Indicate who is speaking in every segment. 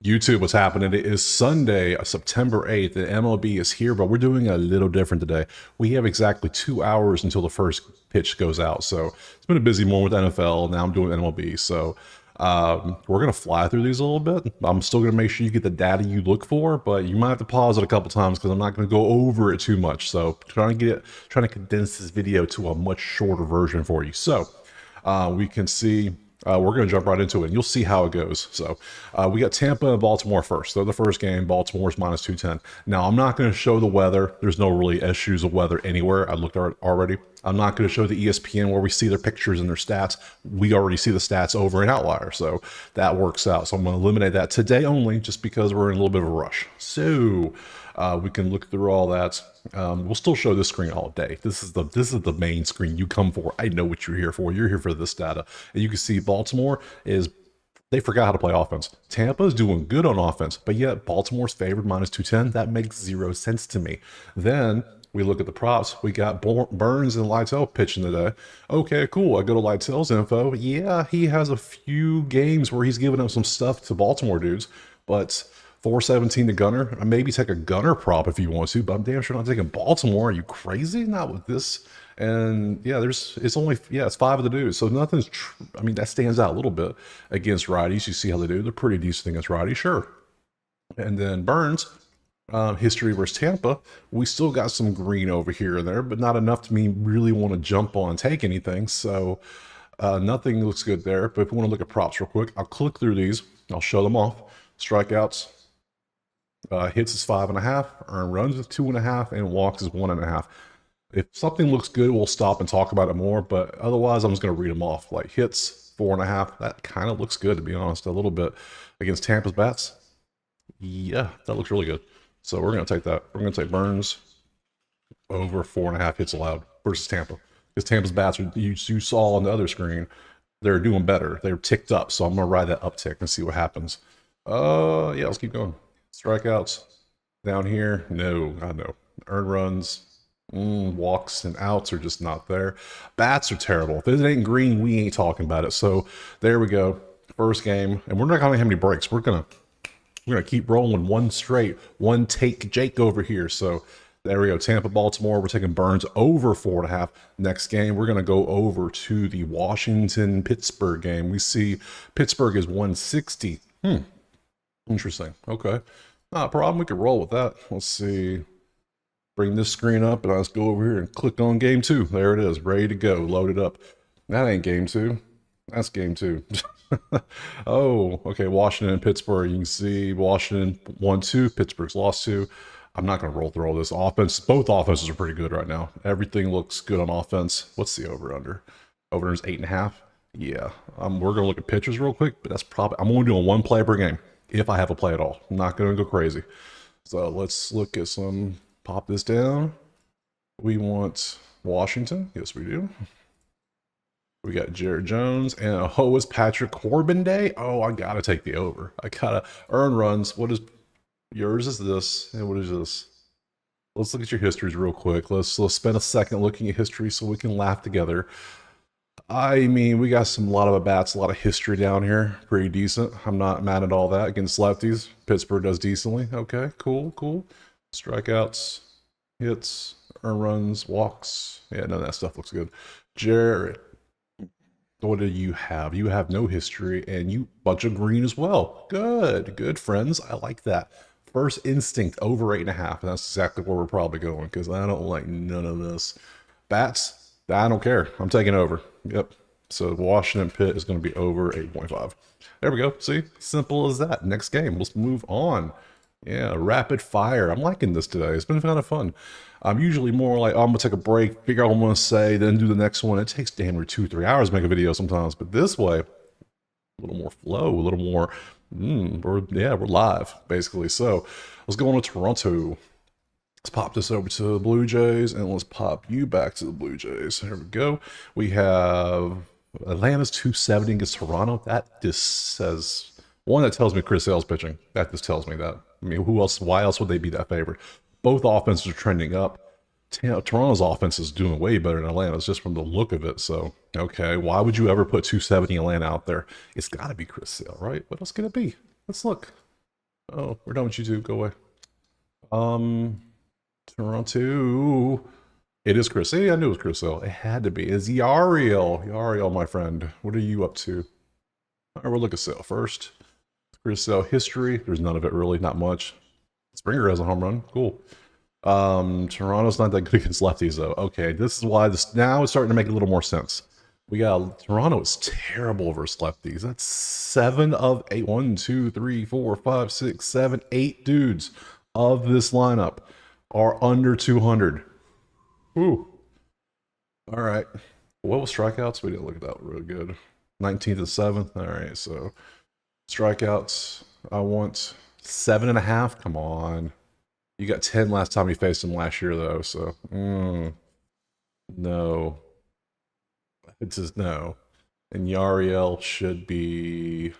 Speaker 1: YouTube, what's happening? It is Sunday, September 8th. The MLB is here, but we're doing a little different today. We have exactly 2 hours until the first pitch goes out. So it's been a busy one with NFL. Now I'm doing MLB. So we're going to fly through these a little bit. I'm still going to make sure you get the data you look for, but you might have to pause it a couple times because I'm not going to go over it trying to condense this video to a much shorter version for you. So we can see. We're going to jump right into it, and you'll see how it goes. So we got Tampa and Baltimore first. So the first game, Baltimore's minus 210. Now, I'm not going to show the weather. There's no really issues of weather anywhere. I looked at it already. I'm not going to show the ESPN where we see their pictures and their stats. We already see the stats over in Outlier, so that works out. So I'm going to eliminate that today only just because we're in a little bit of a rush. So we can look through all that. We'll still show this screen all day. This is the main screen you come for. I know what you're here for. You're here for this data. And you can see Baltimore they forgot how to play offense. Tampa's doing good on offense, but yet Baltimore's favored minus 210. That makes zero sense to me. Then we look at the props. We got Burns and Lytle pitching today. Okay, cool. I go to Lytle's info. Yeah, he has a few games where he's giving up some stuff to Baltimore dudes, but 417 to Gunner. Maybe take a Gunner prop if you want to, but I'm damn sure not taking Baltimore. Are you crazy? Not with this. And yeah, it's 5 of the dudes. So nothing's, I mean, that stands out a little bit against righties. You see how they do. They're pretty decent against righties, sure. And then Burns, history versus Tampa. We still got some green over here and there, but not enough to me really want to jump on and take anything. So nothing looks good there. But if we want to look at props real quick, I'll click through these. I'll show them off. Strikeouts. Hits is 5.5, earned runs is 2.5, and walks is 1.5. If something looks good, we'll stop and talk about it more, but otherwise I'm just going to read them off. Like hits, 4.5, that kind of looks good, to be honest, a little bit. Against Tampa's bats, yeah, that looks really good. So we're going to take that. We're going to take Burns over 4.5 hits allowed versus Tampa. Because Tampa's bats, you saw on the other screen, they're doing better. They're ticked up, so I'm going to ride that uptick and see what happens. Yeah, let's keep going. Strikeouts down here, no, I know. Earned runs, walks and outs are just not there. Bats are terrible. If it ain't green, we ain't talking about it. So there we go. First game, and we're not gonna have any breaks. We're gonna keep rolling one straight, one take Jake over here. So there we go. Tampa, Baltimore. We're taking Burns over 4.5. Next game, we're gonna go over to the Washington Pittsburgh game. We see Pittsburgh is 160. Interesting. Okay. Not a problem. We could roll with that. Let's see. Bring this screen up and let's go over here and click on game 2. There it is. Ready to go. Loaded up. That ain't game 2. That's game 2. Oh, okay. Washington and Pittsburgh. You can see Washington 1-2. Pittsburgh's lost 2. I'm not going to roll through all this offense. Both offenses are pretty good right now. Everything looks good on offense. What's the over-under? Over-under is 8.5. Yeah. We're going to look at pitchers real quick, but that's probably, I'm only doing one play per game. If I have a play at all. I'm not going to go crazy. So let's look at some, pop this down. We want Washington. Yes, we do. We got Jared Jones and it's Patrick Corbin Day. Oh, I got to take the over. I got to earn runs. What is yours is this? And what is this? Let's look at your histories real quick. Let's spend a second looking at history so we can laugh together. I mean, we got a lot of at-bats, a lot of history down here. Pretty decent. I'm not mad at all that. Against lefties, Pittsburgh does decently. Okay, cool. Strikeouts, hits, earned runs, walks. Yeah, none of that stuff looks good. Jared, what do you have? You have no history, and you bunch of green as well. Good, friends. I like that. First instinct, over 8.5. And that's exactly where we're probably going, because I don't like none of this. Bats, I don't care. I'm taking over. Yep. So Washington Pitt is going to be over 8.5. There we go. See? Simple as that. Next game. Let's move on. Yeah, rapid fire. I'm liking this today. It's been kind of fun. I'm usually more like, oh, I'm going to take a break, figure out what I'm going to say, then do the next one. It takes damn near 2-3 hours to make a video sometimes. But this way, a little more flow, a little more, we're live, basically. So let's go on to Toronto. Let's pop this over to the Blue Jays, and let's pop you back to the Blue Jays. There we go. We have Atlanta's 270 against Toronto. That just says, one, that tells me Chris Sale's pitching. That just tells me that. I mean, why else would they be that favored? Both offenses are trending up. Toronto's offense is doing way better than Atlanta's just from the look of it. So, okay, why would you ever put 270 Atlanta out there? It's got to be Chris Sale, right? What else can it be? Let's look. Oh, we're done with YouTube. Go away. Toronto. It is Chris. Hey, I knew it was Chris Hill. It had to be. It's Yariel. Yariel, my friend. What are you up to? All right, we'll look at Sale first. Chris Hill history. There's none of it really. Not much. Springer has a home run. Cool. Toronto's not that good against lefties though. Okay, this is why this now is starting to make a little more sense. We got Toronto is terrible versus lefties. That's 7 of 8. 1, 2, 3, 4, 5, 6, 7, 8 dudes of this lineup are under 200. Ooh. All right. What was strikeouts? We didn't look at that real good. 19th and 7th. All right. So strikeouts. I want 7.5. Come on. You got 10 last time you faced him last year, though. So no. It says no. And Yariel should be.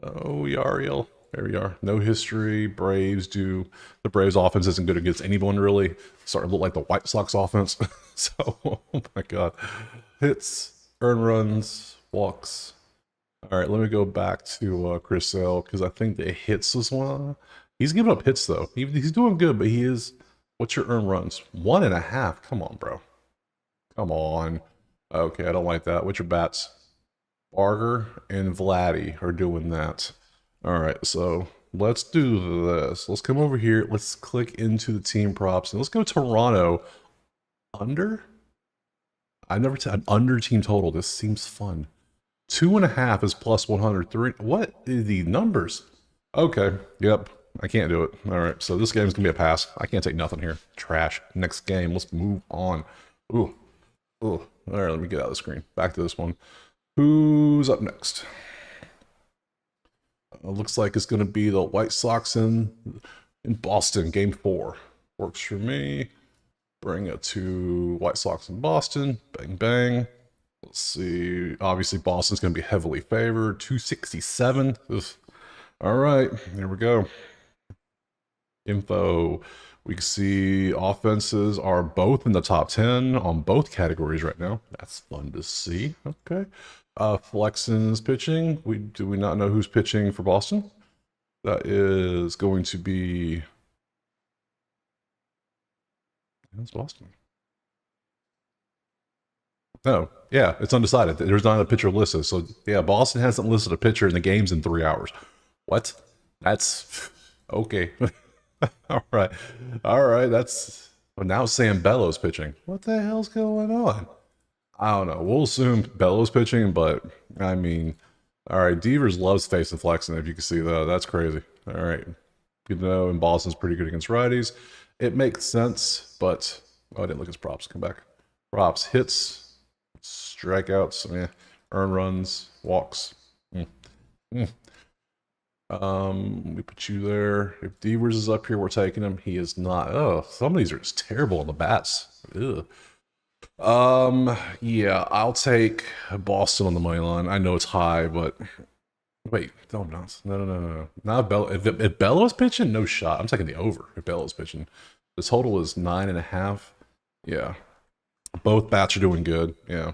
Speaker 1: Oh, Yariel. There we are. No history. Braves do. The Braves offense isn't good against anyone, really. Starting to look like the White Sox offense. So, oh my God. Hits, earned runs, walks. All right, let me go back to Chris Sale because I think the hits was one. He's giving up hits, though. He's doing good, but he is. What's your earned runs? 1.5. Come on, bro. Come on. Okay, I don't like that. What's your bats? Barger and Vladdy are doing that. All right, so let's do this. Let's come over here. Let's click into the team props and let's go Toronto under. I've never said an under team total. This seems fun. 2.5 is plus 103. What are the numbers? Okay, yep. I can't do it. All right, so this game's gonna be a pass. I can't take nothing here. Trash. Next game. Let's move on. Ooh. Ooh. All right, let me get out of the screen. Back to this one. Who's up next? Looks like it's going to be the White Sox in Boston, Game 4. Works for me. Bring it to White Sox in Boston. Bang, bang. Let's see. Obviously, Boston's going to be heavily favored. 267. Ugh. All right, here we go. Info. We can see offenses are both in the top 10 on both categories right now. That's fun to see. Okay. Flexen's pitching. Do we not know who's pitching for Boston? That is going to be. That's Boston. No, yeah, it's undecided. There's not a pitcher listed. So yeah, Boston hasn't listed a pitcher in the games in 3 hours. What? That's okay. All right. All right. That's well, now Sam Bellows pitching. What the hell's going on? I don't know. We'll assume Bellows pitching, but I mean, all right. Devers loves facing Flexen. If you can see that, that's crazy. All right. Good to know. And Boston's pretty good against righties. It makes sense, but oh, I didn't look at his props. Come back. Props, hits, strikeouts, earn runs, walks. We put you there. If Devers is up here, we're taking him. He is not. Oh, some of these are just terrible on the bats. Ugh. Yeah, I'll take Boston on the money line. I know it's high, but wait, no, no. Not Bell. If Bellows pitching, no shot. I'm taking the over. If Bellows pitching, the total is 9.5. Yeah, both bats are doing good. Yeah.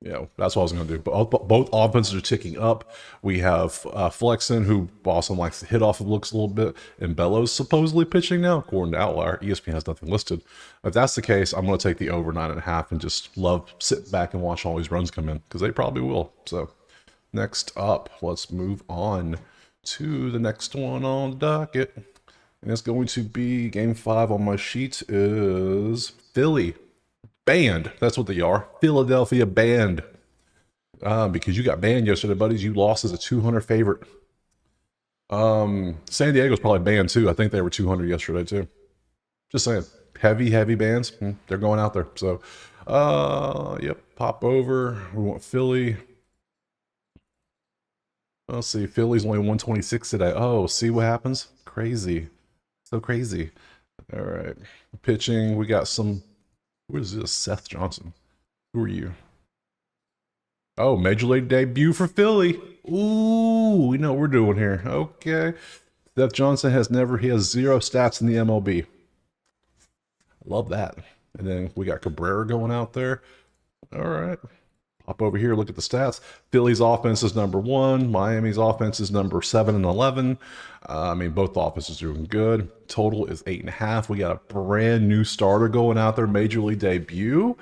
Speaker 1: Yeah, that's what I was going to do. Both offenses are ticking up. We have Flexen, who Boston likes to hit off of looks a little bit, and Bellows supposedly pitching now, according to Outlier. ESPN has nothing listed. If that's the case, I'm going to take the over 9.5 and just love sitting back and watch all these runs come in, because they probably will. So next up, let's move on to the next one on the docket. And it's going to be Game 5 on my sheet is Philly. Banned. That's what they are. Philadelphia banned. Because you got banned yesterday, buddies. You lost as a 200 favorite. San Diego's probably banned too. I think they were 200 yesterday too. Just saying. Heavy bans. They're going out there. So, yep. Pop over. We want Philly. Let's see. Philly's only 126 today. Oh, see what happens? Crazy. So crazy. All right. Pitching. We got some. Who is this? Seth Johnson. Who are you? Oh, Major League debut for Philly. Ooh, we know what we're doing here. Okay. Seth Johnson he has 0 stats in the MLB. Love that. And then we got Cabrera going out there. All right. Pop over here, look at the stats. Philly's offense is number 1. Miami's offense is number 7 and 11. I mean, both offenses are doing good. Total is 8.5. We got a brand new starter going out there, major league debut.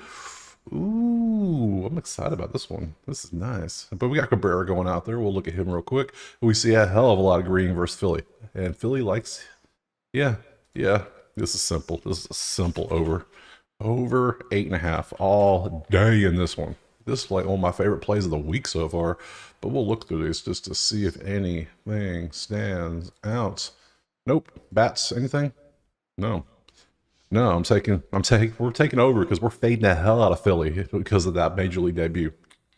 Speaker 1: Ooh, I'm excited about this one. This is nice. But we got Cabrera going out there. We'll look at him real quick. We see a hell of a lot of green versus Philly. And Philly likes, yeah. This is simple. This is a simple over. Over 8.5 all day in this one. This is like one of my favorite plays of the week so far. But we'll look through these just to see if anything stands out. Nope. Bats, anything? No. No, we're taking over because we're fading the hell out of Philly because of that major league debut.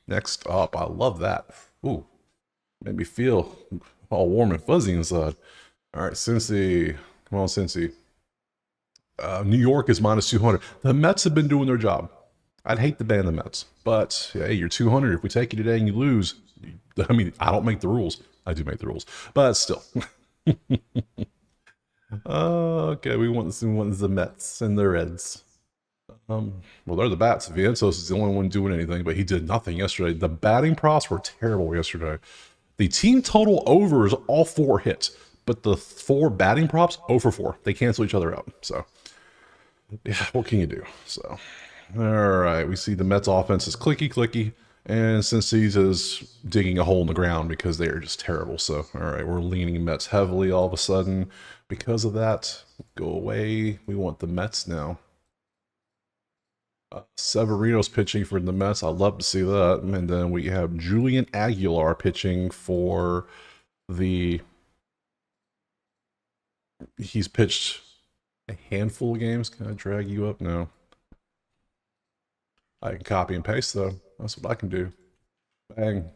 Speaker 1: Next up, I love that. Ooh, made me feel all warm and fuzzy inside. All right, Cincy, come on, Cincy. New York is minus 200. The Mets have been doing their job. I'd hate to ban the Mets, but hey, you're 200. If we take you today and you lose, I mean, I don't make the rules. I do make the rules, but still. Okay, we want the Mets and the Reds. Well, they're the bats. Vientos is the only one doing anything, but he did nothing yesterday. The batting props were terrible yesterday. The team total over is all 4 hits, but the 4 batting props, 0 for 4. They cancel each other out. So, yeah, what can you do? So, all right, we see the Mets offense is clicky, and Cincy's is digging a hole in the ground because they are just terrible. So, all right, we're leaning Mets heavily all of a sudden. Because of that, go away. We want the Mets now. Severino's pitching for the Mets. I'd love to see that. And then we have Julian Aguilar pitching for the... He's pitched a handful of games. Can I drag you up? No. I can copy and paste, though. That's what I can do. Bang.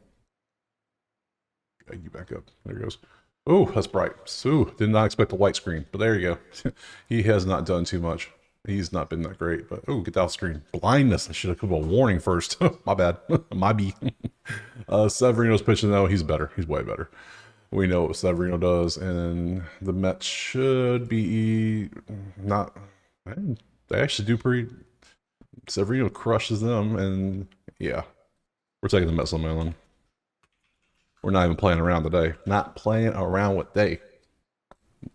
Speaker 1: Drag you back up. There it goes. Oh, that's bright. So, did not expect a white screen, but there you go. He has not done too much. He's not been that great, but oh, get that screen. Blindness. I should have come a warning first. My bad. My B. Severino's pitching, though. He's better. He's way better. We know what Severino does, and the Mets should be not... They actually do pretty... Severino crushes them, and yeah. We're taking the Mets on the island. We're not even playing around today. Not playing around with they.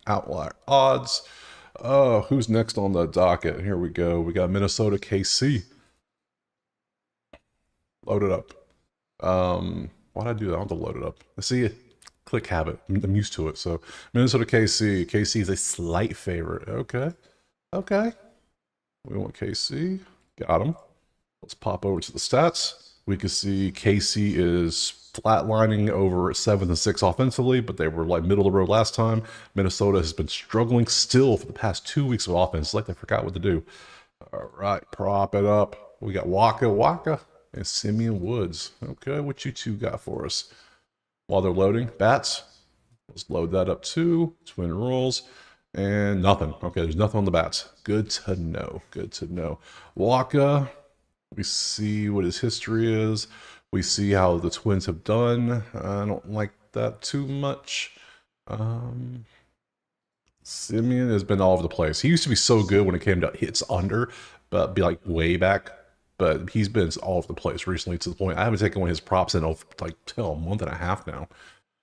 Speaker 1: Outlier odds. Who's next on the docket? Here we go. We got Minnesota KC. Load it up. Why'd I do that? I want to load it up. I see it. Click habit. I'm used to it. So Minnesota KC. KC is a slight favorite. Okay. We want KC. Got him. Let's pop over to the stats. We can see KC is flatlining over 7-6 offensively, but they were like middle of the road last time. Minnesota has been struggling still for the past 2 weeks of offense. It's like they forgot what to do. All right, prop it up. We got Waka, and Simeon Woods. Okay, what you two got for us? While they're loading, bats. Let's load that up too. Twin rolls. And nothing. Okay, there's nothing on the bats. Good to know. Waka. We see what his history is. We see how the Twins have done. I don't like that too much. Simeon has been all over the place. He used to be so good when it came to hits under, but be like way back. But he's been all over the place recently to the point I haven't taken one of his props in like till a month and a half now.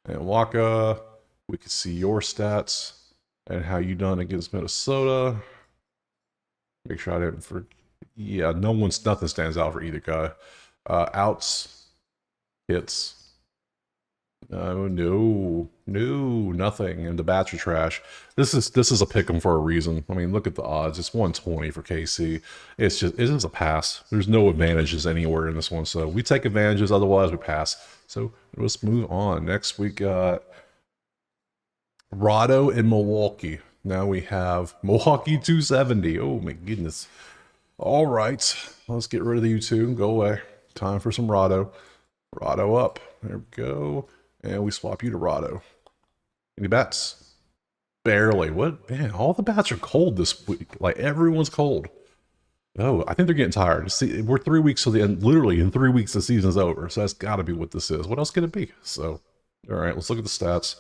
Speaker 1: And Waka, we can see your stats and how you done against Minnesota. Make sure I didn't forget. Yeah, nothing stands out for either guy. Outs, hits. No, nothing. And the bats are trash. This is a pick 'em for a reason. I mean, look at the odds. It's 120 for KC. It is a pass. There's no advantages anywhere in this one. So we take advantages, otherwise we pass. So let's move on. Next we got Rado in Milwaukee. Now we have Milwaukee 270. Oh my goodness. All right, let's get rid of you two. Go away. Time for some Rado. Rado up. There we go. And we swap you to Rado. Any bats? Barely. What? Man, all the bats are cold this week. Like, everyone's cold. Oh, I think they're getting tired. See, we're 3 weeks to the end. Literally, in 3 weeks, the season's over. So that's got to be what this is. What else can it be? So, all right, let's look at the stats.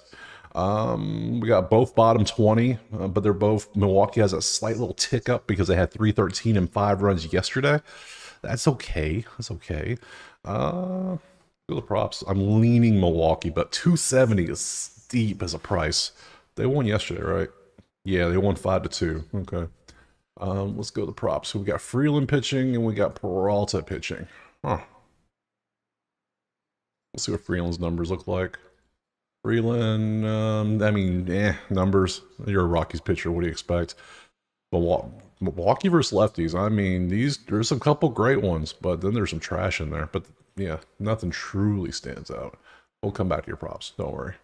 Speaker 1: We got both bottom 20, but they're both... Milwaukee has a slight little tick up because they had 313 and 5 runs yesterday. That's okay. That's okay. Go to the props. I'm leaning Milwaukee, but 270 is steep as a price. They won yesterday, right? Yeah, they won 5-2. Okay. Let's go to the props. So we got Freeland pitching and we got Peralta pitching. Huh. Let's see what Freeland's numbers look like. Freeland, I mean, numbers. You're a Rockies pitcher. What do you expect? Milwaukee versus lefties. I mean, there's a couple great ones, but then there's some trash in there. But yeah, nothing truly stands out. We'll come back to your props. Don't worry.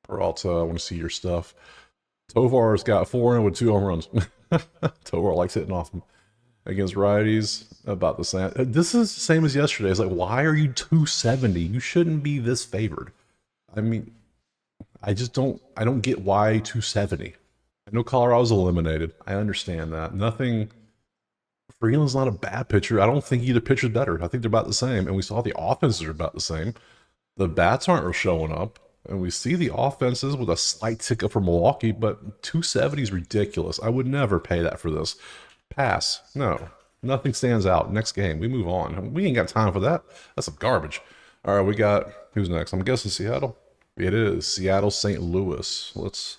Speaker 1: Peralta, I want to see your stuff. Tovar's got 4 with 2 home runs. Tovar likes hitting off him against righties. About the same. This is the same as yesterday. It's like, why are you 270? You shouldn't be this favored. I mean, I don't get why 270. I know Colorado's eliminated. I understand that. Freeland's not a bad pitcher. I don't think either pitcher's better. I think they're about the same. And we saw the offenses are about the same. The bats aren't showing up. And we see the offenses with a slight tick up for Milwaukee, but 270 is ridiculous. I would never pay that for this. Pass. No. Nothing stands out. Next game. We move on. We ain't got time for that. That's some garbage. All right, we got... Who's next? I'm guessing Seattle. It is. Seattle, St. Louis. Let's...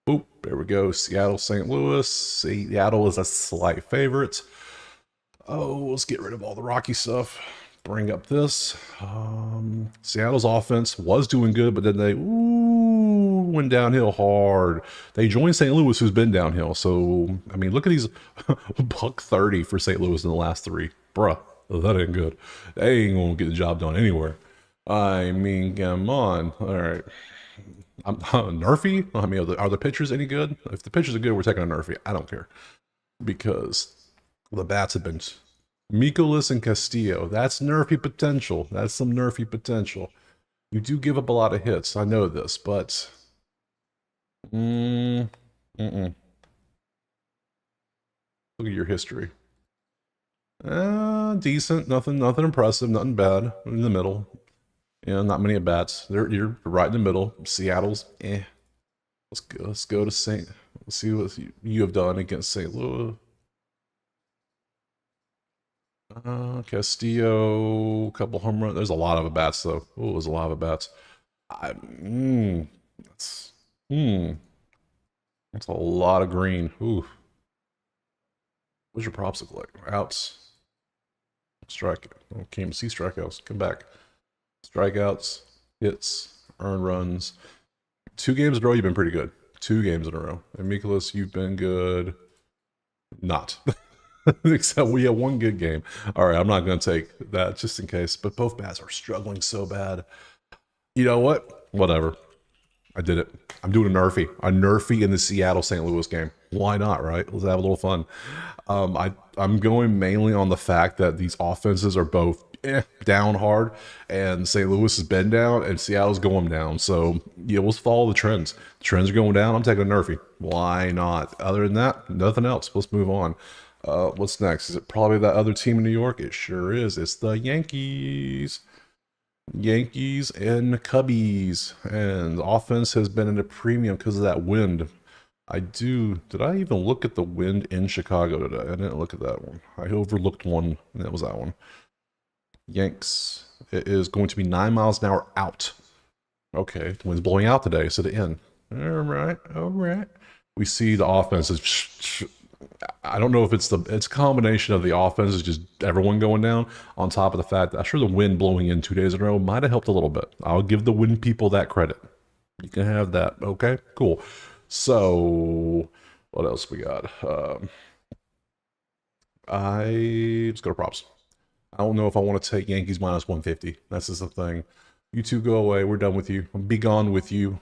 Speaker 1: Boop. There we go. Seattle, St. Louis. Seattle is a slight favorite. Oh, let's get rid of all the Rocky stuff. Bring up this. Seattle's offense was doing good, but then they went downhill hard. They joined St. Louis, who's been downhill. So, I mean, look at these $130 for St. Louis in the last 3. Bruh, that ain't good. They ain't gonna get the job done anywhere. I mean, come on. All right. Nerfy? I mean, are the pitchers any good? If the pitchers are good, we're taking a Nerfy. I don't care. Because the bats have been... Mikolas and Castillo. That's Nerfy potential. That's some Nerfy potential. You do give up a lot of hits. I know this, but... Look at your history. Decent. Nothing impressive. Nothing bad. In the middle. Yeah, not many at bats. You're right in the middle. Seattle's Let's go to St. Let's see what you have done against St. Louis. Castillo, couple home runs. There's a lot of at-bats, though. Oh, there's a lot of at-bats. That's a lot of green. Ooh. What's your props look like? Outs. Strike. Oh, can't even see strikeouts. Come back. Strikeouts, hits, earned runs. 2 games in a row, you've been pretty good. 2 games in a row. And Mikolas, you've been good. Not. Except we had 1 good game. All right, I'm not going to take that just in case. But both bats are struggling so bad. You know what? Whatever. I did it. I'm doing a Nerfy. A Nerfy in the Seattle-St. Louis game. Why not, right? Let's have a little fun. I'm going mainly on the fact that these offenses are both down hard, and St. Louis has been down, and Seattle's going down. So, yeah, we'll follow the trends. The trends are going down. I'm taking a Nerfy. Why not? Other than that, nothing else. Let's move on. What's next? Is it probably that other team in New York? It sure is. It's the Yankees. Yankees and Cubbies. And the offense has been in a premium because of that wind. Did I even look at the wind in Chicago today? I didn't look at that one. I overlooked one, and that was that one. Yanks. It is going to be 9 miles an hour out. Okay, the wind's blowing out today, so the in. All right. We see the offense is... I don't know if it's a combination of the offense is just everyone going down on top of the fact that I'm sure the wind blowing in 2 days in a row might have helped a little bit. I'll give the wind people that credit. You can have that. Okay, cool. So what else we got? Let's go to props. I don't know if I want to take Yankees minus 150. That's just the thing. You two go away. We're done with you. Be gone with you.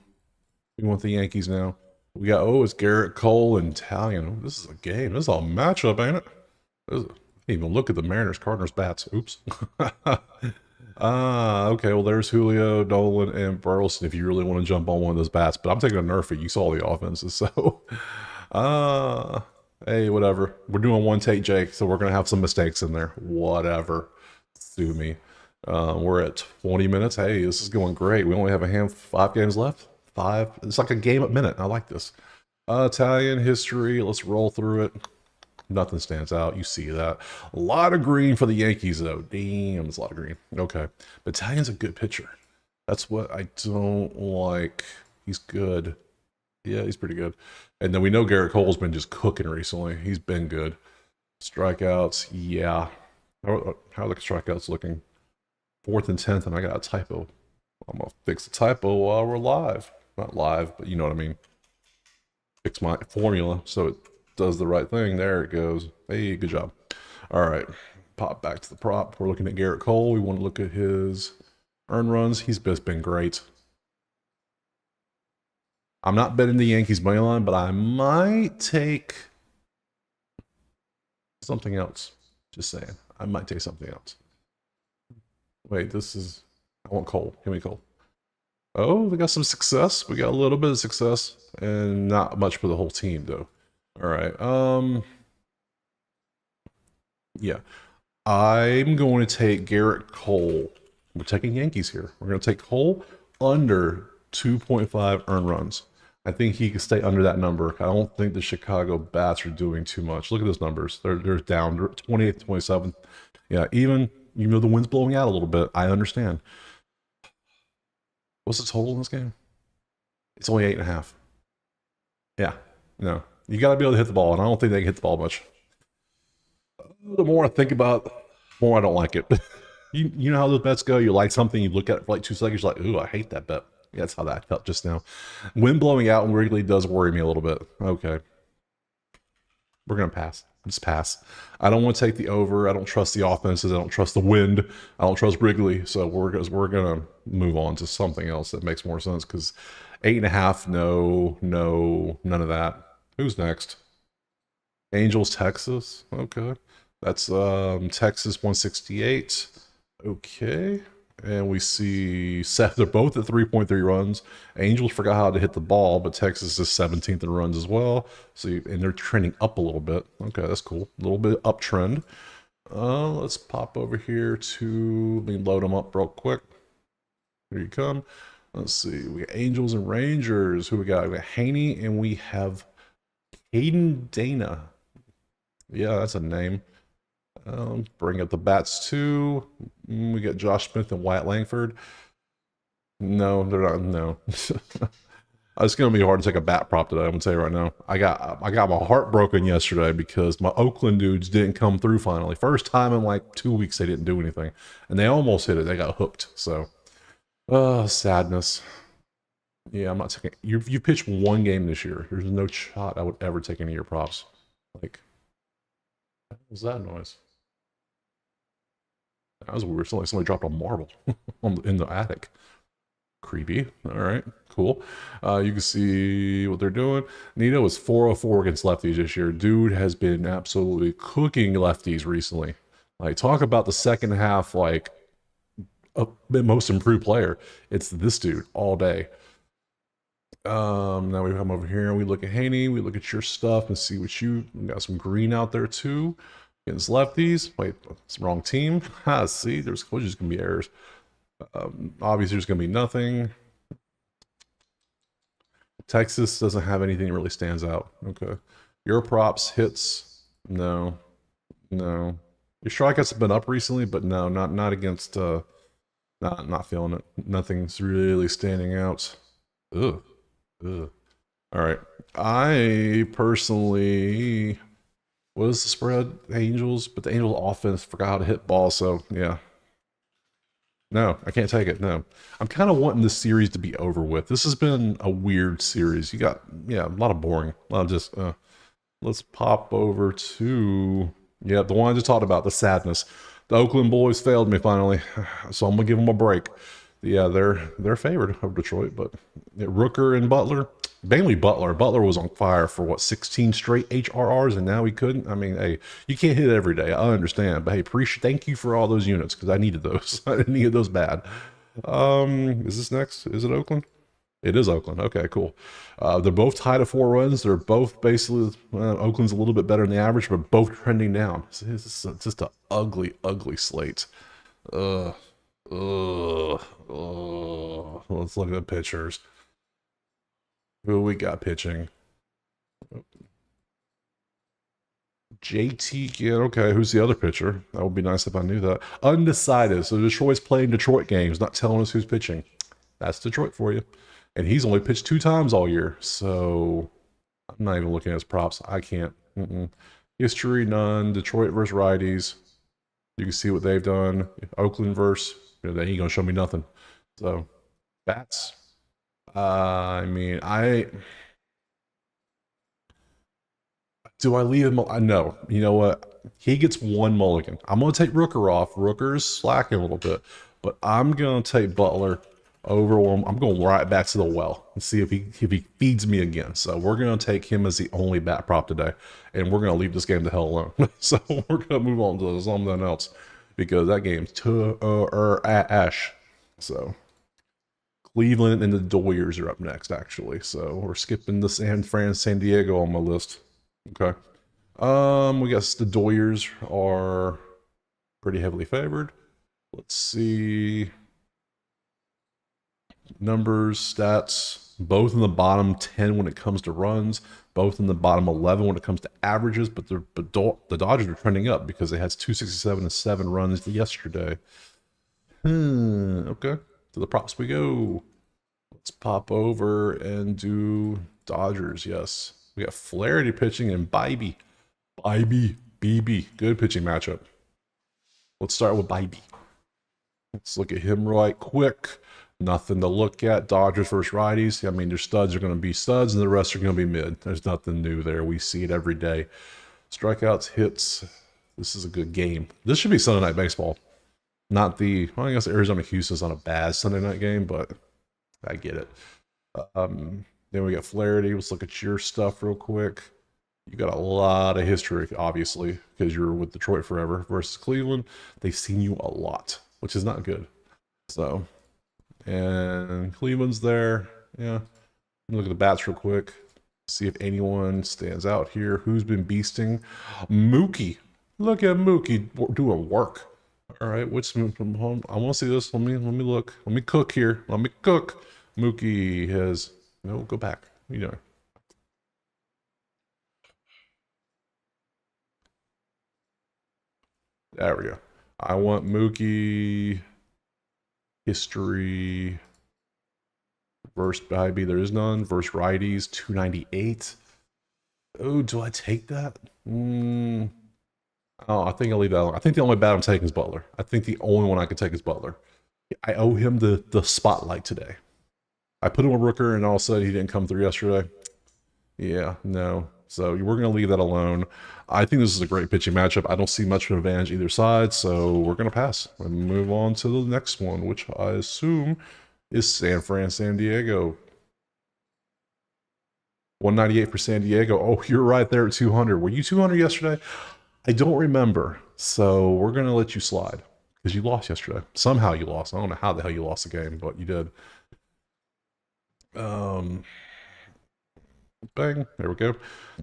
Speaker 1: We want the Yankees now. We got, it's Garrett Cole and Italian. This is a game. This is a matchup, ain't it? I didn't even look at the Mariners-Cardinals bats. Oops. Okay, well, there's Julio, Nolan, and Burleson if you really want to jump on one of those bats. But I'm taking a Nerfy. You saw the offenses, so... hey, whatever. We're doing one take, Jake, so we're going to have some mistakes in there. Whatever. Sue me. We're at 20 minutes. Hey, this is going great. We only have 5 games left. 5. It's like a game a minute. I like this. Italian history. Let's roll through it. Nothing stands out. You see that. A lot of green for the Yankees, though. Damn, it's a lot of green. Okay. Battalion's a good pitcher. That's what I don't like. He's good. Yeah, he's pretty good. And then we know Garrett Cole's been just cooking recently. He's been good. Strikeouts, yeah. How are the strikeouts looking? 4th and 10th, and I got a typo. I'm going to fix the typo while we're live. Not live, but you know what I mean. Fix my formula so it does the right thing. There it goes. Hey, good job. All right, pop back to the prop. We're looking at Garrett Cole. We want to look at his earned runs. He's just been great. I'm not betting the Yankees money line, but I might take something else. Just saying. I might take something else. Wait, this is... I want Cole. Give me Cole. Oh, we got some success. We got a little bit of success. And not much for the whole team, though. All right. Yeah. I'm going to take Garrett Cole. We're taking Yankees here. We're going to take Cole under 2.5 earned runs. I think he can stay under that number. I don't think the Chicago Bats are doing too much. Look at those numbers. They're down 28th, 27th. Yeah, even though the wind's blowing out a little bit, I understand. What's the total in this game? It's only 8.5. Yeah, no. You got to be able to hit the ball, and I don't think they can hit the ball much. The more I think about it, the more I don't like it. You know how those bets go? You like something, you look at it for like 2 seconds, you're like, ooh, I hate that bet. Yeah, that's how that felt just now. Wind blowing out and Wrigley does worry me a little bit. Okay. We're going to pass. Just pass. I don't want to take the over. I don't trust the offenses. I don't trust the wind. I don't trust Wrigley. So we're going to move on to something else that makes more sense because 8.5, no, none of that. Who's next? Angels, Texas. Okay. That's Texas 168. Okay. And we see they're both at 3.3 runs. Angels forgot how to hit the ball, but Texas is 17th in runs as well. So and they're trending up a little bit. Okay, that's cool. A little bit uptrend. Let's pop over here to let me load them up real quick. Here you come. Let's see. We got Angels and Rangers. Who we got? We got Haney and we have Hayden Dana. Yeah, that's a name. Bring up the bats too. We got Josh Smith and Wyatt Langford. No, they're not. No, it's gonna be hard to take a bat prop today. I'm gonna tell you right now. I got my heart broken yesterday because my Oakland dudes didn't come through finally. First time in like 2 weeks they didn't do anything, and they almost hit it. They got hooked. So, sadness. Yeah, I'm not taking. You pitched one game this year. There's no shot I would ever take any of your props. Like, what was that noise? That was weird. Somebody dropped a marble in the attic. Creepy. All right, cool. You can see what they're doing. Nito is 404 against lefties this year. Dude has been absolutely cooking lefties recently. Like, talk about the second half, like, most improved player. It's this dude all day. Now we come over here and we look at Haney. We look at your stuff and see what you got. Some green out there too. Against lefties. Wait, it's the wrong team. See, there's just gonna be errors. Obviously, there's gonna be nothing. Texas doesn't have anything that really stands out. Okay, your props hits. No. Your strikeouts have been up recently, but no, not against. Not feeling it. Nothing's really standing out. Ugh. All right. I personally. What is the spread? Angels, but the Angels offense forgot how to hit ball, so yeah. No, I can't take it. No. I'm kind of wanting this series to be over with. This has been a weird series. You got, a lot of boring. A lot of just, let's pop over to, the one I just talked about, the sadness. The Oakland boys failed me finally, so I'm going to give them a break. Yeah, they're favored over Detroit, but Rooker and Butler, mainly Butler. Butler was on fire for 16 straight HRRs, and now he couldn't. I mean, hey, you can't hit it every day. I understand, but hey, thank you for all those units because I needed those. I needed those bad. Is this next? Is it Oakland? It is Oakland. Okay, cool. They're both tied at 4 runs. They're both basically Oakland's a little bit better than the average, but both trending down. It's just an ugly, ugly slate. Let's look at the pitchers. Who we got pitching? JT again. Okay, who's the other pitcher? That would be nice if I knew that. Undecided. So Detroit's playing Detroit games, not telling us who's pitching. That's Detroit for you. And he's only pitched 2 times all year. So I'm not even looking at his props. I can't. History, none. Detroit versus righties. You can see what they've done. Oakland versus, they ain't going to show me nothing. So, bats. I mean, do I leave him? No. You know what? He gets 1 mulligan. I'm going to take Rooker off. Rooker's slacking a little bit. But I'm going to take Butler over him. I'm going right back to the well and see if he feeds me again. So we're going to take him as the only bat prop today. And we're going to leave this game the hell alone. So we're going to move on to something else. Because that game's ash. So Cleveland and the Doyers are up next, actually. So we're skipping the San Diego on my list. Okay. We guess the Doyers are pretty heavily favored. Let's see. Numbers, stats, both in the bottom 10 when it comes to runs, both in the bottom 11 when it comes to averages, but the Dodgers are trending up because they had 267 and 7 runs yesterday. Okay. To the props we go. Let's pop over and do Dodgers, yes. We got Flaherty pitching and BB. Good pitching matchup. Let's start with Bibee. Let's look at him right quick. Nothing to look at. Dodgers versus righties. I mean, their studs are going to be studs and the rest are going to be mid. There's nothing new there. We see it every day. Strikeouts, hits. This is a good game. This should be Sunday Night Baseball. Not the, well, I guess Arizona-Houston's on a bad Sunday night game, but I get it. Then we got Flaherty. Let's look at your stuff real quick. You got a lot of history, obviously, because you're with Detroit forever versus Cleveland. They've seen you a lot, which is not good. So, and Cleveland's there. Yeah. Look at the bats real quick. See if anyone stands out here. Who's been beasting? Mookie. Look at Mookie doing work. All right, which from home? I want to see this. Let me look. Let me cook here. Let me cook. Mookie has no. Go back. You know. There we go. I want Mookie history. Versus Bibee, there is none. Versus righties, 298. Oh, do I take that? Oh, I think I'll leave that alone. I think the only bat I'm taking is Butler. I think the only one I could take is Butler. I owe him the spotlight today. I put him with Rooker, and all of a sudden he didn't come through yesterday. Yeah, no. So we're going to leave that alone. I think this is a great pitching matchup. I don't see much of an advantage either side, so we're going to pass and move on to the next one, which I assume is San Diego. 198 for San Diego. Oh, you're right there at 200. Were you 200 yesterday? I don't remember. So we're going to let you slide because you lost yesterday. Somehow you lost. I don't know how the hell you lost the game, but you did. Bang. There we go.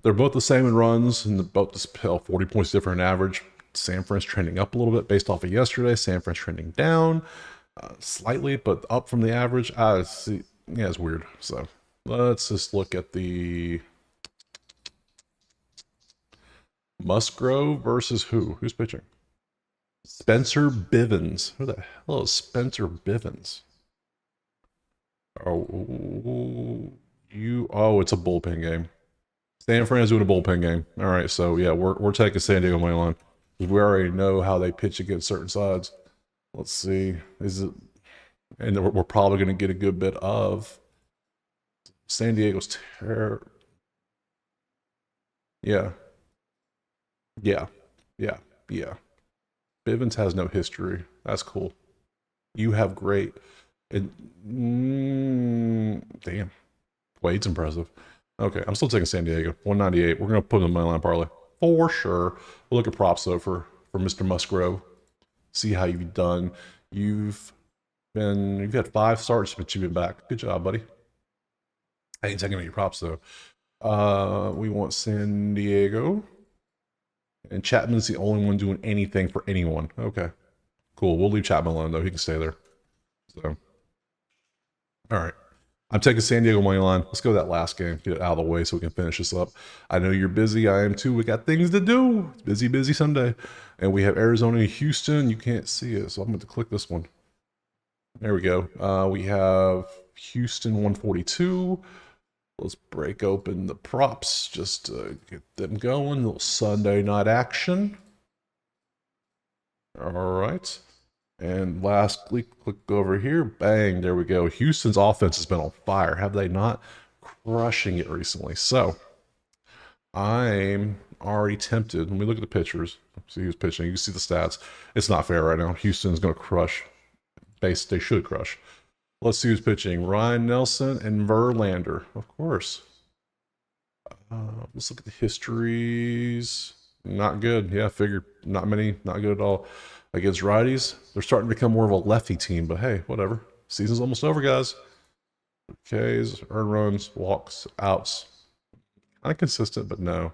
Speaker 1: They're both the same in runs and both 40 points different in average. San Fran's trending up a little bit based off of yesterday. San Fran's trending down slightly, but up from the average. See. Yeah, it's weird. So let's just look at the Musgrove versus who? Who's pitching? Spencer Bivens. Who the hell is Spencer Bivens? Oh, it's a bullpen game. San Fran's doing a bullpen game. All right, so yeah, we're taking San Diego money line because we already know how they pitch against certain sides. Let's see, is it? And we're probably going to get a good bit of San Diego's terror. Yeah. Bivens has no history. That's cool. You have great. Damn. Wade's impressive. Okay, I'm still taking San Diego. 198. We're going to put him in my line parlay. For sure. We'll look at props, though, for Mr. Musgrove. See how you've done. You've had 5 starts, but you've been back. Good job, buddy. I ain't taking any props, though. We want San Diego. And Chapman's the only one doing anything for anyone. Okay. Cool. We'll leave Chapman alone, though. He can stay there. So. All right. I'm taking San Diego money line. Let's go to that last game. Get it out of the way so we can finish this up. I know you're busy. I am too. We got things to do. It's busy, busy Sunday. And we have Arizona and Houston. You can't see it, so I'm going to click this one. There we go. We have Houston 142. Let's break open the props just to get them going. A little Sunday night action. All right. And lastly, click over here. Bang. There we go. Houston's offense has been on fire. Have they not? Crushing it recently. So I'm already tempted. When we look at the pitchers, see who's pitching. You can see the stats. It's not fair right now. Houston's going to crush. They should crush. Let's see who's pitching. Ryan Nelson and Verlander, of course. Let's look at the histories. Not good. Yeah, figured not many. Not good at all. Against righties, they're starting to become more of a lefty team, but hey, whatever. Season's almost over, guys. Ks, earned runs, walks, outs. Kind of consistent, but no.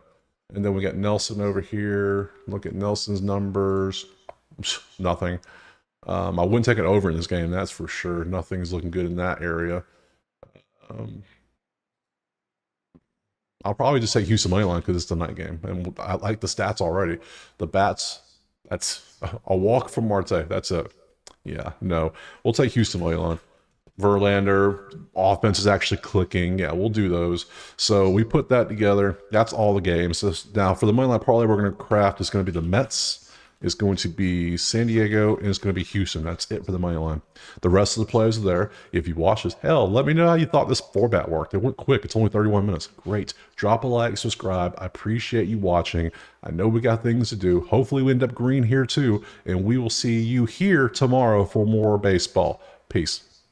Speaker 1: And then we got Nelson over here. Look at Nelson's numbers. Nothing. I wouldn't take it over in this game, that's for sure. Nothing's looking good in that area. I'll probably just take Houston money line because it's the night game, and I like the stats already. The bats, that's a walk from Marte. That's it. Yeah, no, we'll take Houston money line. Verlander offense is actually clicking. Yeah, we'll do those. So we put that together. That's all the games. So now for the money line parlay, we're going to craft. It's going to be the Mets. It's going to be San Diego, and it's going to be Houston. That's it for the money line. The rest of the players are there. If you watch this, hell, let me know how you thought this format worked. It went quick. It's only 31 minutes. Great. Drop a like, subscribe. I appreciate you watching. I know we got things to do. Hopefully we end up green here too, and we will see you here tomorrow for more baseball. Peace.